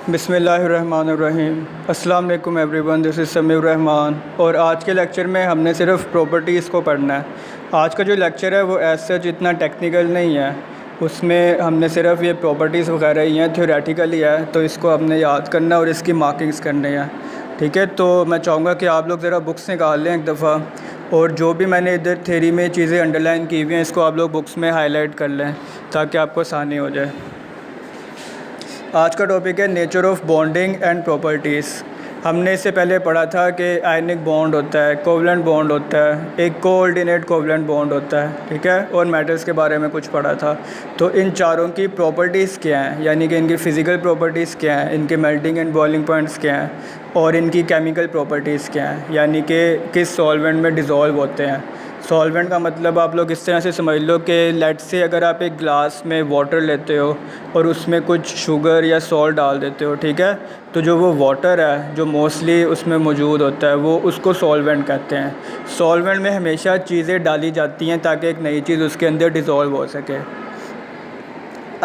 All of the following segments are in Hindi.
बिस्मिल्लाहिर्रहमानिर्रहीम। अस्सलाम वालेकुम एवरीवन, दिस इज़ समीउर रहमान और आज के लेक्चर में हमने सिर्फ प्रॉपर्टीज़ को पढ़ना है। आज का जो लेक्चर है वो एज सच इतना टेक्निकल नहीं है, उसमें हमने सिर्फ ये प्रॉपर्टीज़ वगैरह ही हैं, थ्योरेटिकली है, तो इसको हमने याद करना और इसकी मार्किंग्स करनी है। ठीक है, तो मैं चाहूँगा कि आप लोग ज़रा बुक्स निकाल लें एक दफ़ा, और जो भी मैंने इधर थ्योरी में चीज़ें अंडरलाइन की हुई हैं इसको आप लोग बुक्स में हाईलाइट कर लें ताकि आपको आसानी हो जाए। आज का टॉपिक है nature of bonding and properties. हमने इससे पहले पढ़ा था कि आयनिक बॉन्ड होता है, कोवलेंट बॉन्ड होता है, एक कोऑर्डिनेट कोवलेंट बॉन्ड होता है, ठीक है, और मेटल्स के बारे में कुछ पढ़ा था। तो इन चारों की प्रॉपर्टीज़ क्या हैं, यानी कि इनकी फ़िज़िकल प्रॉपर्टीज़ क्या हैं, इनके मेल्टिंग एंड बॉइलिंग पॉइंट्स क्या हैं, और इनकी केमिकल प्रॉपर्टीज़ क्या हैं, यानी कि किस सॉल्वेंट में डिज़ोल्व होते हैं। सॉल्वेंट का मतलब आप लोग इस तरह से समझ लो कि लेट्स से अगर आप एक ग्लास में वाटर लेते हो और उसमें कुछ शुगर या सॉल्ट डाल देते हो, ठीक है, तो जो वो वाटर है जो मोस्टली उसमें मौजूद होता है वो उसको सॉल्वेंट कहते हैं। सॉल्वेंट में हमेशा चीज़ें डाली जाती हैं ताकि एक नई चीज़ उसके अंदर डिज़ोल्व हो सके।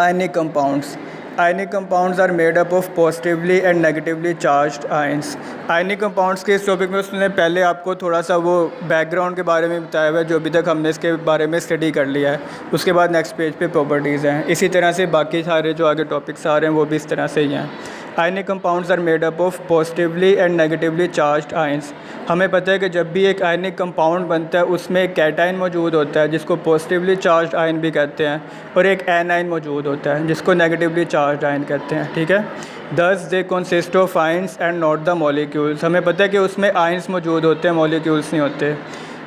Ionic compounds. Ionic compounds are made up of positively and negatively charged ions. Ionic compounds के इस टॉपिक में उसने पहले आपको थोड़ा सा वो बैकग्राउंड के बारे में बताया हुआ है जो अभी तक हमने इसके बारे में स्टडी कर लिया है। उसके बाद नेक्स्ट पेज पे प्रॉपर्टीज़ हैं। इसी तरह से बाकी सारे जो आगे टॉपिक्स आ रहे हैं वो भी इस तरह से ही हैं। Ionic compounds are made up of positively and negatively charged ions. हमें पता है कि जब भी एक आयनिक कंपाउंड बनता है उसमें एक कैटाइन मौजूद होता है जिसको पॉजिटिवली चार्ज्ड आयन भी कहते हैं, और एक एनाइन मौजूद होता है जिसको नेगेटिवली चार्ज्ड आयन कहते हैं, ठीक है। दस they consist of ions and not the molecules. हमें पता है कि उसमें आयंस मौजूद होते हैं, मॉलिक्यूल्स नहीं होते।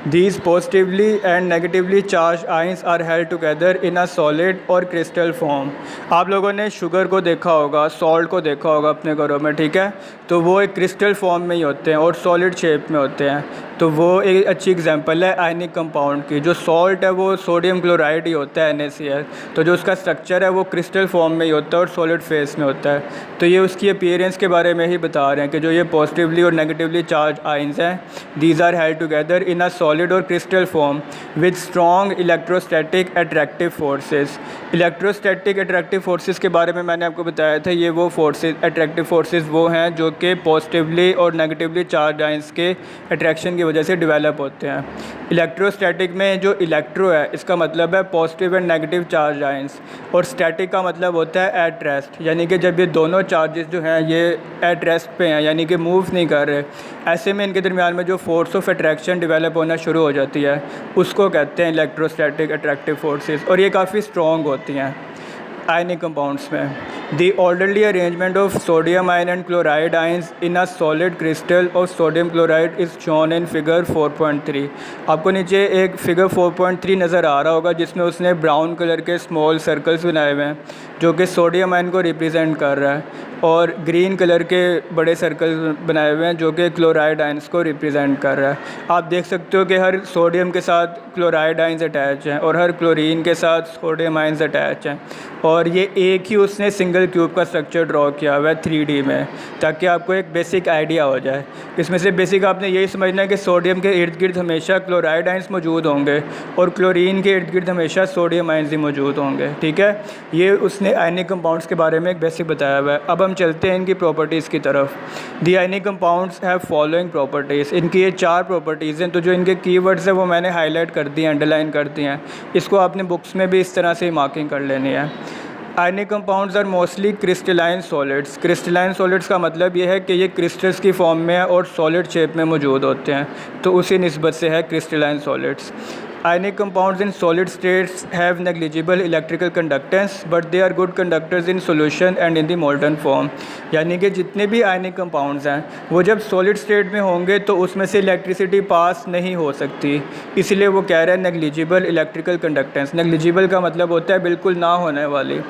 These positively and negatively charged ions are held together in a solid और crystal form। आप लोगों ने शुगर को देखा होगा, सॉल्ट को देखा होगा अपने घरों में, ठीक है, तो वो एक क्रिस्टल फॉर्म में ही होते हैं और सॉलिड शेप में होते हैं। तो वो एक अच्छी एग्जांपल है आयनिक कंपाउंड की। जो सॉल्ट है वो सोडियम क्लोराइड ही होता है, NaCl, तो जो उसका स्ट्रक्चर है वो क्रिस्टल फॉर्म में ही होता है और सॉलिड फेस में होता है। तो ये उसकी अपीयरेंस के बारे में ही बता रहे हैं कि जो ये पॉजिटिवली और नेगेटिवली चार्ज आयंस हैं, these are held together in a solid और crystal form with strong electrostatic attractive forces. Electrostatic attractive forces के बारे में मैंने आपको बताया था। ये वो फोर्सेस, अट्रैक्टिव फोर्सेस वो हैं जो कि पॉजिटिवली और नेगेटिवली चार्ज आयंस के अट्रैक्शन की वजह से डेवलप होते हैं। इलेक्ट्रोस्टैटिक में जो इलेक्ट्रो है इसका मतलब है positive and negative charge ions, और स्टैटिक का मतलब होता है एट रेस्ट, यानी कि जब ये दोनों चार्जेस जो हैं ये एट रेस्ट पे हैं, यानी कि मूव नहीं कर रहे, ऐसे में इनके दरमियान में जो फोर्स ऑफ अट्रैक्शन डेवलप होना शुरू हो जाती है उसको कहते हैं इलेक्ट्रोस्टैटिक अट्रैक्टिव फोर्सेस, और ये काफ़ी स्ट्रॉन्ग होती हैं आयनिक कंपाउंड्स में। The orderly arrangement of sodium ion and chloride ions in a solid crystal of sodium chloride is shown in figure 4.3। आपको नीचे एक फिगर 4.3 नज़र आ रहा होगा जिसमें उसने ब्राउन कलर के स्मॉल सर्कल्स बनाए हुए हैं जो कि सोडियम आयन को रिप्रेजेंट कर रहा है, और ग्रीन कलर के बड़े सर्कल्स बनाए हुए हैं जो कि क्लोराइड आयंस को रिप्रेजेंट कर रहा है। आप देख सकते हो कि हर सोडियम के साथ क्लोराइड आयंस अटैच हैं और हर क्लोरीन के साथ सोडियम आयंस अटैच हैं, और ये एक ही उसने सिंगल क्यूब का स्ट्रक्चर ड्रॉ किया हुआ है 3D में, ताकि आपको एक बेसिक आइडिया हो जाए। इसमें से बेसिक आपने यही समझना है कि सोडियम के इर्द गिर्द हमेशा क्लोराइड आयंस मौजूद होंगे और क्लोरीन के इर्द गिर्द हमेशा सोडियम आयंस ही मौजूद होंगे, ठीक है। ये उसने आयनिक कंपाउंड्स के बारे में एक बेसिक बताया हुआ है। अब हम चलते हैं इनकी प्रॉपर्टीज़ की तरफ। The ionic compounds have following properties. इनकी ये 4 प्रॉपर्टीज़ हैं, तो जो इनके कीवर्ड्स हैं वो मैंने हाईलाइट कर दिए हैं, अंडरलाइन कर दिए हैं। इसको आपने बुक्स में भी इस तरह से मार्किंग कर लेनी है। Ionic compounds are mostly crystalline solids. Crystalline solids का मतलब ये है कि ये क्रिस्टल्स की फॉर्म में है और सॉलिड शेप में मौजूद होते हैं, तो उसी निस्बत से है crystalline solids. Ionic compounds in solid states have negligible electrical conductance but they are good conductors in solution and in the molten form. यानी कि जितने भी आयनिक कंपाउंड्स हैं वो जब सॉलिड स्टेट में होंगे तो उसमें से इलेक्ट्रिसिटी पास नहीं हो सकती, इसलिए वो कह रहे हैं नेग्लिजिबल इलेक्ट्रिकल कंडक्टेंस। नेग्लिजिबल का मतलब होता है बिल्कुल ना होने वाली,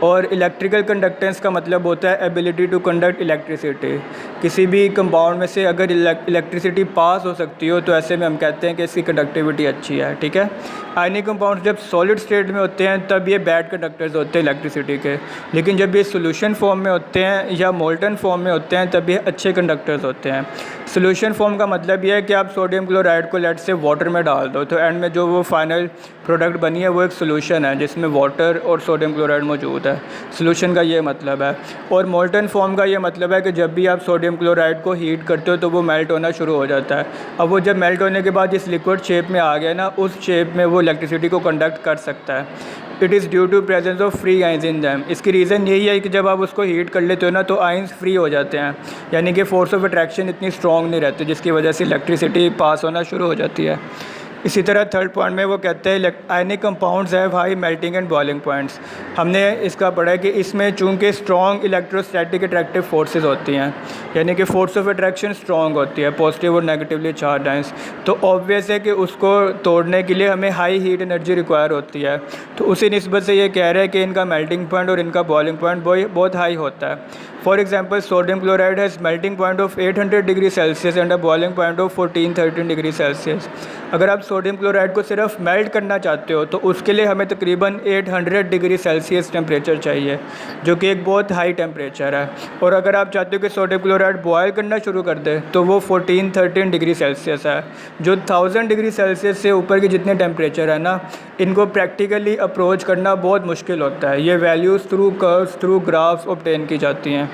और इलेक्ट्रिकल कंडक्टेंस का मतलब होता है एबिलिटी टू कंडक्ट इलेक्ट्रिसिटी। किसी भी कंपाउंड में से अगर इलेक्ट्रिसिटी पास हो सकती हो तो ऐसे में हम कहते हैं कि इसकी कंडक्टिविटी अच्छी है, ठीक है। आयनिक कंपाउंड जब सॉलिड स्टेट में होते हैं तब ये बैड कंडक्टर्स होते हैं इलेक्ट्रिसिटी के, लेकिन जब ये सोल्यूशन फॉर्म में होते हैं या मोल्टन फॉर्म में होते हैं तब ये अच्छे कंडक्टर्स होते हैं। सोल्यूशन फॉर्म का मतलब ये है कि आप सोडियम क्लोराइड को लेट से वाटर में डाल दो तो एंड में जो वो फाइनल प्रोडक्ट बनी है वो एक सोल्यूशन है जिसमें वाटर और सोडियम क्लोराइड मौजूद है। है। सोल्यूशन का ये मतलब है। और मोल्टन फॉर्म का ये मतलब है कि जब भी आप सोडियम क्लोराइड को हीट करते हो तो वो मेल्ट होना शुरू हो जाता है। अब वो जब मेल्ट होने के बाद इस लिक्विड शेप में आ गया ना, उस शेप में वो इलेक्ट्रिसिटी को कंडक्ट कर सकता है। It is due to presence of free ions in them. इसकी रीज़न यही है कि जब आप उसको हीट कर लेते हो ना, तो आइंस फ्री हो जाते हैं, यानी कि फोर्स ऑफ अट्रैक्शन इतनी स्ट्रॉन्ग नहीं रहती, जिसकी वजह से इलेक्ट्रिसिटी पास होना शुरू हो जाती है। इसी तरह थर्ड पॉइंट में वो कहते हैं ionic compounds have high melting and boiling points. हमने इसका पढ़ा है कि इसमें चूंकि स्ट्रॉन्ग इलेक्ट्रोस्टैटिक अट्रैक्टिव फोर्सेस होती हैं, यानी कि फोर्स ऑफ अट्रैक्शन स्ट्रॉन्ग होती है, पॉजिटिव और नेगेटिवली चार्ज आयंस, तो ऑब्वियस है कि उसको तोड़ने के लिए हमें हाई हीट एनर्जी रिक्वायर होती है। तो उसी निस्बत से ये कह रहे हैं कि इनका मेल्टिंग पॉइंट और इनका बॉइलिंग पॉइंट बहुत हाई होता है। For example, sodium chloride has melting point of 800 degree Celsius and a boiling point of 14-13 degree Celsius. अगर आप सोडियम क्लोराइड को सिर्फ मेल्ट करना चाहते हो तो उसके लिए हमें तकरीबन 800 डिग्री सेल्सियस टेम्परेचर चाहिए, जो कि एक बहुत हाई टेम्परेचर है। और अगर आप चाहते हो कि सोडियम क्लोराइड बॉयल करना शुरू कर दे तो वो 14-13 डिग्री सेल्सियस है। जो 1000 डिग्री सेल्सियस से ऊपर के जितने टेम्परेचर है ना, इनको प्रैक्टिकली अप्रोच करना बहुत मुश्किल होता है। ये values through curves, through graphs obtain की जाती हैं।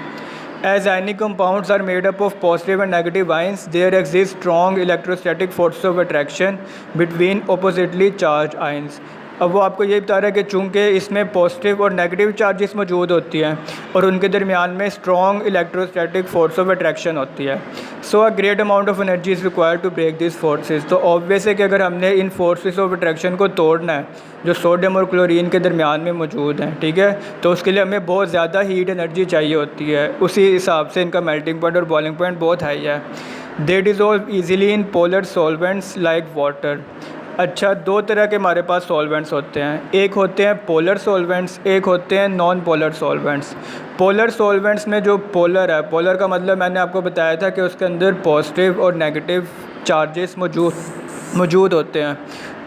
As ionic compounds are made up of positive and negative ions, there exists strong electrostatic forces of attraction between oppositely charged ions. अब वो आपको ये बता रहा है कि चूँकि इसमें पॉजिटिव और नेगेटिव चार्जेस मौजूद होती हैं और उनके दरमियान में strong electrostatic force of attraction होती है, so a great amount of energy is required to break this forces. तो ऑब्वियस है कि अगर हमने इन फोर्सेस ऑफ अट्रैक्शन को तोड़ना है जो सोडियम और क्लोरीन के दरमियान में मौजूद हैं, ठीक है, तो उसके लिए हमें बहुत ज़्यादा हीट एनर्जी चाहिए होती है। उसी हिसाब से इनका मेल्टिंग पॉइंट और बॉइलिंग पॉइंट बहुत हाई है। They dissolve easily in polar solvents like water. अच्छा, दो तरह के हमारे पास सॉल्वेंट्स होते हैं, एक होते हैं पोलर सॉल्वेंट्स, एक होते हैं non polar solvents. Polar solvents में जो पोलर है, पोलर का मतलब मैंने आपको बताया था कि उसके अंदर पॉजिटिव और नेगेटिव चार्जेस मौजूद होते हैं।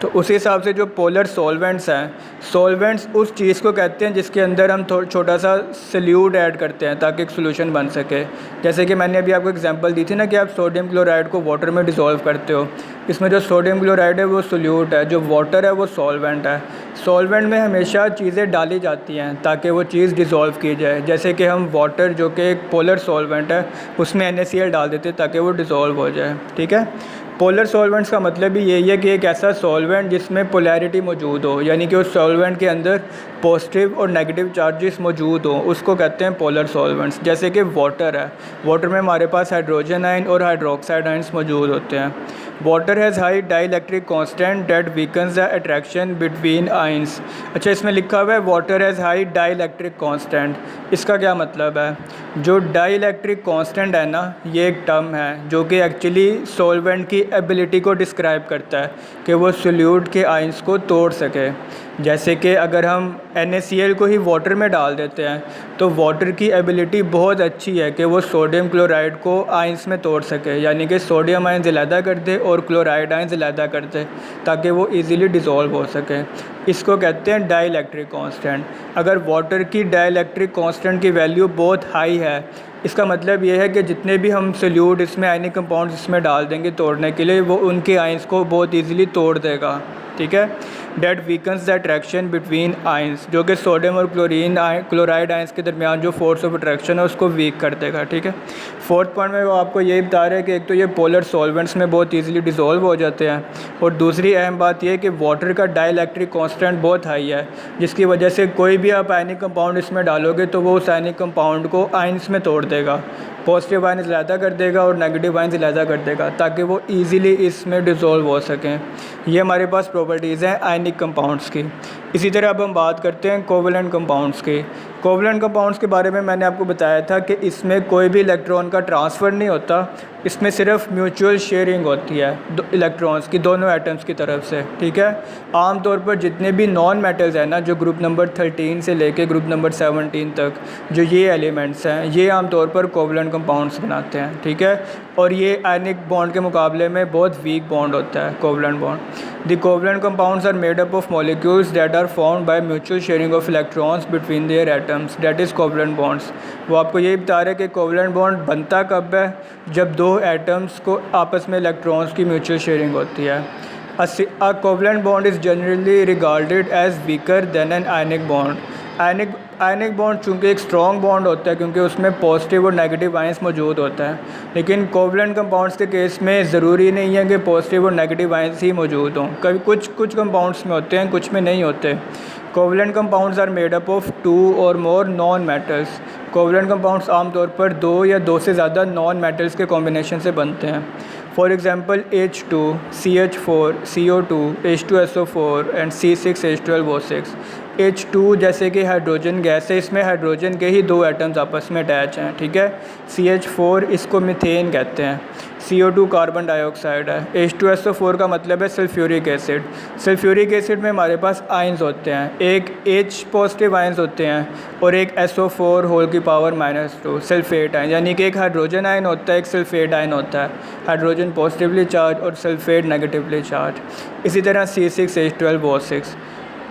तो उसी हिसाब से जो पोलर सॉल्वेंट्स हैं, सॉल्वेंट्स उस चीज़ को कहते हैं जिसके अंदर हम छोटा सा सल्यूट ऐड करते हैं ताकि एक सोल्यूशन बन सके। जैसे कि मैंने अभी आपको एग्जांपल दी थी ना कि आप सोडियम क्लोराइड को वाटर में डिसॉल्व करते हो, इसमें जो सोडियम क्लोराइड है वो सल्यूट है, जो वाटर है वो सॉल्वेंट है। सॉल्वेंट में हमेशा चीज़ें डाली जाती हैं ताकि वो चीज़ डिसॉल्व की जाए। जैसे कि हम वाटर, जो कि एक पोलर सॉल्वेंट है, उसमें NaCl डाल देते हैं ताकि वो डिसॉल्व हो जाए, ठीक है। पोलर सॉल्वेंट्स का मतलब भी यही है कि एक ऐसा सॉल्वेंट जिसमें पोलैरिटी मौजूद हो, यानी कि उस सॉल्वेंट के अंदर पॉजिटिव और नेगेटिव चार्जेस मौजूद हो, उसको कहते हैं पोलर सॉल्वेंट्स। जैसे कि वाटर है, वाटर में हमारे पास हाइड्रोजन आयन और हाइड्रोक्साइड आयन्स मौजूद होते हैं। Water has high dielectric constant that weakens the attraction between ions. अच्छा, इसमें लिखा हुआ है water has high dielectric constant. इसका क्या मतलब है? जो डाइलेक्ट्रिक कांस्टेंट है ना, ये एक टर्म है जो कि एक्चुअली सॉल्वेंट की एबिलिटी को डिस्क्राइब करता है कि वो सोल्यूट के आयंस को तोड़ सके। जैसे कि अगर हम NaCl को ही वाटर में डाल देते हैं तो वाटर की एबिलिटी बहुत अच्छी है कि वो सोडियम क्लोराइड को आयंस में तोड़ सके, यानी कि सोडियम आयंस अलहदा कर दे और क्लोराइड आयंस अलहदा कर दे ताकि वो इजीली डिसॉल्व हो सके। इसको कहते हैं डाइलेक्ट्रिक कांस्टेंट। अगर वाटर की डाइलेक्ट्रिक कांस्टेंट की वैल्यू बहुत हाई है, इसका मतलब ये है कि जितने भी हम सोल्यूट इसमें आयनिक कंपाउंड्स इसमें डाल देंगे तोड़ने के लिए, वो उनके आयंस को बहुत ईजिली तोड़ देगा, ठीक है। That weakens the attraction between ions, जो कि सोडियम और क्लोराइड आयंस के दरमियान जो फोर्स ऑफ अट्रैक्शन है उसको वीक कर देगा, ठीक है। फोर्थ पॉइंट में वो आपको यही बता रहे हैं कि एक तो ये पोलर सॉल्वेंट्स में बहुत ईजिली डिसॉल्व हो जाते हैं, और दूसरी अहम बात यह है कि वाटर का डाइलेक्ट्रिक कांस्टेंट बहुत हाई है, जिसकी वजह से कोई भी आप आयनिक कंपाउंड इसमें डालोगे तो वो उस आयनिक कंपाउंड को आयंस में तोड़ देगा, पॉजिटिव आयंस अलहदा कर देगा और नेगेटिव आयंस अलहदा कर देगा ताकि वो इजीली इसमें डिसॉल्व हो सकें। ये हमारे पास प्रॉपर्टीज़ हैं आयनिक कंपाउंड्स की। इसी तरह अब हम बात करते हैं कोवलेंट कंपाउंड्स की। कोवलेंट कंपाउंड्स के बारे में मैंने आपको बताया था कि इसमें कोई भी इलेक्ट्रॉन का ट्रांसफ़र नहीं होता, इसमें सिर्फ म्यूचुअल शेयरिंग होती है इलेक्ट्रॉन्स की दोनों एटम्स की तरफ से, ठीक है। आमतौर पर जितने भी नॉन मेटल्स हैं ना, जो ग्रुप नंबर 13 से लेके ग्रुप नंबर 17 तक जो ये एलिमेंट्स हैं, ये आमतौर पर कोवलेंट कंपाउंड्स बनाते हैं, ठीक है। और ये आयनिक बॉन्ड के मुकाबले में बहुत वीक बॉन्ड होता है covalent bond. The covalent compounds are made up of molecules that are formed by mutual sharing of electrons between their atoms, that is covalent bonds. वो आपको यही बता रहे हैं कि कोवलेंट बॉन्ड बनता कब है, जब दो एटम्स को आपस में इलेक्ट्रॉन्स की म्यूचुअल शेयरिंग होती है। A covalent bond is generally regarded as weaker than an ionic bond. Ionic bond चूँकि एक स्ट्रॉन्ग बॉन्ड होता है क्योंकि उसमें पॉजिटिव और नेगेटिव आयंस मौजूद होता है, लेकिन कोवलेंट कंपाउंड्स के केस में ज़रूरी नहीं है कि पॉजिटिव और नेगेटिव आयंस ही मौजूद हों। कभी कुछ कंपाउंड्स में होते हैं, कुछ में नहीं होते। Covalent compounds are made up of 2 और more non metals. Covalent compounds आमतौर पर 2 या 2 से ज़्यादा नॉन मेटल्स के कॉम्बिनेशन से बनते हैं। For example H2, CH4, CO2, H2SO4 and C6H12O6। H2 जैसे कि हाइड्रोजन गैस है, इसमें हाइड्रोजन के ही 2 एटम्स आपस में अटैच हैं, ठीक है। CH4 इसको मीथेन कहते हैं। CO2 कार्बन डाइऑक्साइड है। H2SO4 का मतलब है सल्फ्यूरिक एसिड। सल्फ्यूरिक एसिड में हमारे पास आयंस होते हैं, एक H पॉजिटिव आयंस होते हैं और एक SO4 होल की पावर -2 सल्फेट आयन, यानी कि एक हाइड्रोजन आयन होता है, एक सल्फेट आयन होता है। हाइड्रोजन पॉजिटिवली चार्ज और सल्फेट नेगेटिवली चार्ज। इसी तरह C6H12O6।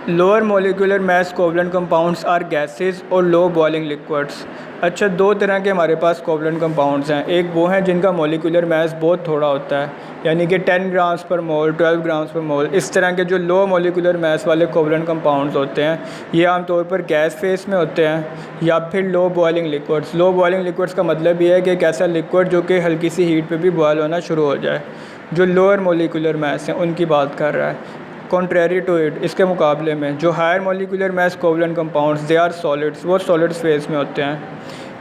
Lower molecular mass covalent compounds are gases और लो बॉइलिंग लिक्विड्स। अच्छा, 2 तरह के हमारे पास कोवलेंट कंपाउंड्स हैं। एक वो हैं जिनका मोलिकुलर मास बहुत थोड़ा होता है, यानी कि 10 ग्राम्स पर मोल, 12 ग्राम्स पर मोल। इस तरह के जो लो मोलिकुलर मास वाले कोवलेंट कंपाउंड्स होते हैं, ये आमतौर पर गैस फेस में होते हैं या फिर low boiling liquids. Low boiling liquids का मतलब ये है कि एक ऐसा लिक्विड जो कि हल्की सी हीट पर भी बॉयल होना शुरू हो जाए। जो लोअर मोलिकुलर मास हैं उनकी बात कर रहा है। कॉन्ट्रेरी टू इट, इसके मुकाबले में जो higher molecular mass covalent compounds they are solids, वो सॉलिड्स फेज में होते हैं।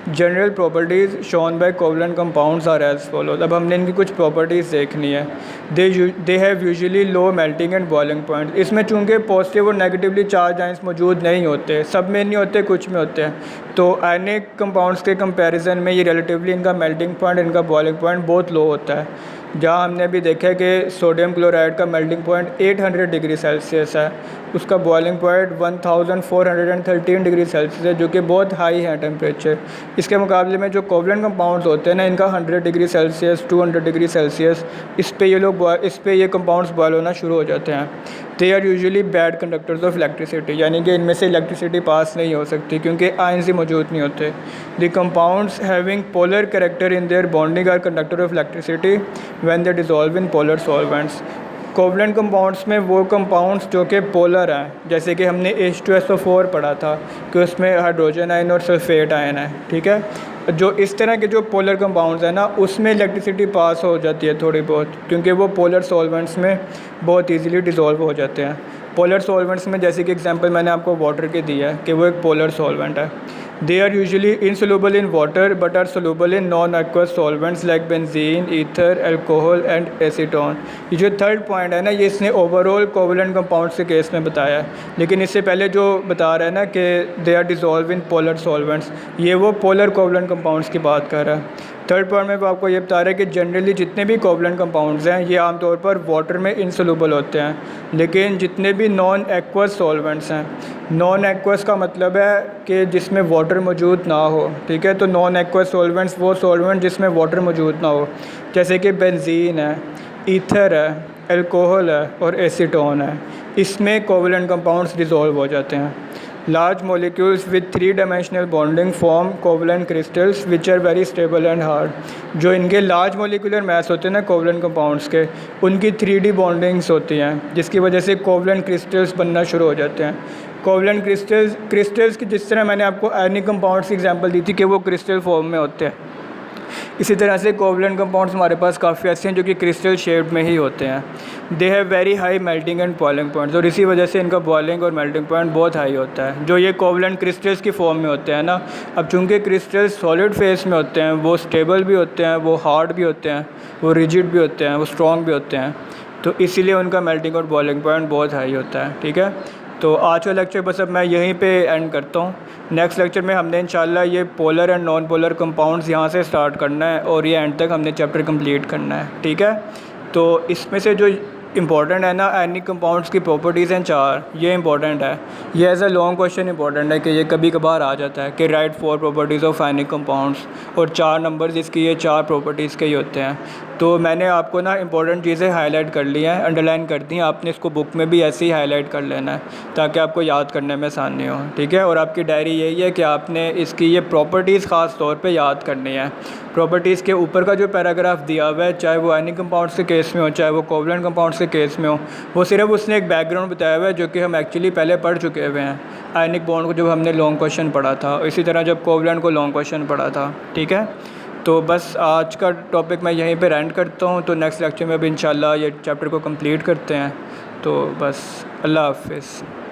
General properties shown by covalent compounds are as follows. अब हमने इनकी कुछ प्रॉपर्टीज़ देखनी है। They have usually low melting and boiling point. इसमें चूँकि पॉजिटिव और नेगेटिवली चार्ज आयंस मौजूद नहीं होते, सब में नहीं होते, कुछ में होते हैं, तो आयनिक कंपाउंड्स के कंपैरिजन में ये रिलेटिवली इनका मेल्टिंग पॉइंट, इनका बॉइलिंग पॉइंट बहुत लो होता है। जहाँ हमने अभी देखा है कि सोडियम क्लोराइड का मेल्टिंग पॉइंट 800 डिग्री सेल्सियस है, उसका बॉइलिंग पॉइंट 1413 डिग्री सेल्सियस है, जो कि बहुत हाई है टेम्परेचर। इसके मुकाबले में जो कोवलेंट कंपाउंड्स होते हैं ना, इनका 100 डिग्री सेल्सियस, 200 डिग्री सेल्सियस, इस पे ये कंपाउंड्स बॉयल होना शुरू हो जाते हैं। They are usually bad conductors of electricity, यानी कि इनमें से इलेक्ट्रिसिटी पास नहीं हो सकती क्योंकि आयंस ही मौजूद नहीं होते। The compounds having polar character in their bonding are conductor of electricity when they dissolve in polar solvents. Covalent compounds में वो कंपाउंड्स जो कि पोलर हैं, जैसे कि हमने H2SO4 पढ़ा था कि उसमें हाइड्रोजन आयन और सल्फेट आयन है, ठीक है। जो इस तरह के जो पोलर कंपाउंड्स हैं ना, उसमें इलेक्ट्रिसिटी पास हो जाती है थोड़ी बहुत, क्योंकि वो पोलर सॉल्वेंट्स में बहुत इजीली डिसॉल्व हो जाते हैं। पोलर सॉल्वेंट्स में जैसे कि एग्जांपल मैंने आपको वाटर के दिया है कि वो एक पोलर सॉल्वेंट है। They are usually insoluble in water but are soluble in non aqueous solvents like benzene, ether, alcohol and acetone. ये जो थर्ड पॉइंट है ना, ये इसने ओवरऑल कोवलेंट कंपाउंड्स के केस में बताया है, लेकिन इससे पहले जो बता रहा है ना कि they are dissolve in polar solvents, ये वो पोलर कोवलेंट कंपाउंड्स की बात कर रहा है। थर्ड पॉइंट में वो आपको ये बता रहा है कि जनरली जितने भी कोवलेंट कंपाउंड्स हैं ये आमतौर पर वाटर में इनसोल्यूबल होते हैं, लेकिन जितने भी नॉन एक्वस सॉल्वेंट्स हैं, नॉन एक्वस का मतलब है कि जिसमें वाटर मौजूद ना हो, ठीक है। तो नॉन एक्वस सॉल्वेंट्स वो सॉल्वेंट जिसमें वाटर मौजूद ना हो, जैसे कि बेंजीन है, ईथर है, अल्कोहल है और एसीटोन है, इसमें कोवलेंट कंपाउंड्स डिसॉल्व हो जाते हैं। Large molecules with 3 dimensional bonding form covalent crystals which are very stable and hard. जो इनके लार्ज मोलिकुलर मास होते हैं ना कोवलेंट कंपाउंड्स के, उनकी 3D बॉन्डिंग्स होती हैं, जिसकी वजह से कोवलेंट क्रिस्टल्स बनना शुरू हो जाते हैं। कोवलेंट क्रिस्टल्स की जिस तरह मैंने आपको आयनिक कंपाउंड्स की एग्जांपल दी थी कि वो क्रिस्टल फॉर्म में होते हैं, इसी तरह से कोवलेंट कंपाउंड्स हमारे पास काफ़ी ऐसे हैं जो कि क्रिस्टल शेप में ही होते हैं। They have very high melting and boiling points, और इसी वजह से इनका बॉइलिंग और मेल्टिंग पॉइंट बहुत हाई होता है। जो ये कोवलेंट क्रिस्टल्स की फॉर्म में होते हैं ना, अब चूँकि क्रिस्टल्स सॉलिड फेस में होते हैं, वो स्टेबल भी होते हैं, वो हार्ड भी होते हैं, वो रिजिड भी होते हैं, वो स्ट्रॉन्ग भी होते हैं, तो इसीलिए उनका मेल्टिंग और बॉइलिंग पॉइंट बहुत हाई होता है, ठीक है। तो आज का लेक्चर बस अब मैं यहीं पे एंड करता हूँ। नेक्स्ट लेक्चर में हमने इंशाल्लाह ये polar and non polar compounds यहाँ से स्टार्ट करना है और ये एंड तक हमने चैप्टर कंप्लीट करना है, ठीक है। तो इसमें से जो इंपॉर्टेंट है ना, आयनिक कंपाउंड्स की प्रॉपर्टीज़ हैं 4, ये इंपॉर्टेंट है। ये as a long question important है कि ये कभी कभार आ जाता है कि right 4 properties of ionic compounds, और 4 नंबर्स इसकी ये 4 प्रॉपर्टीज़ के ही होते हैं। तो मैंने आपको ना इंपॉर्टेंट चीज़ें हाईलाइट कर ली हैं, अंडरलाइन कर दी हैं। आपने इसको बुक में भी ऐसे ही हाईलाइट कर लेना है ताकि आपको याद करने में आसानी हो, ठीक है। और आपकी डायरी यही है कि आपने इसकी ये प्रॉपर्टीज़ ख़ास तौर पे याद करनी है। प्रॉपर्टीज़ के ऊपर का जो पैराग्राफ दिया हुआ है, चाहे वो आयनिक कंपाउंड्स के केस में हो, चाहे वो कोवलेंट कंपाउंड्स के केस में हो, वो सिर्फ उसने एक बैकग्राउंड बताया हुआ है जो कि हम एक्चुअली पहले पढ़ चुके हुए हैं। आयनिक बॉन्ड को जब हमने लॉन्ग क्वेश्चन पढ़ा था, इसी तरह जब कोवलेंट को लॉन्ग क्वेश्चन पढ़ा था, ठीक है। तो बस आज का टॉपिक मैं यहीं पे एंड करता हूँ। तो नेक्स्ट लेक्चर में भी इंशाल्लाह ये चैप्टर को कंप्लीट करते हैं। तो बस अल्लाह हाफ़िज़।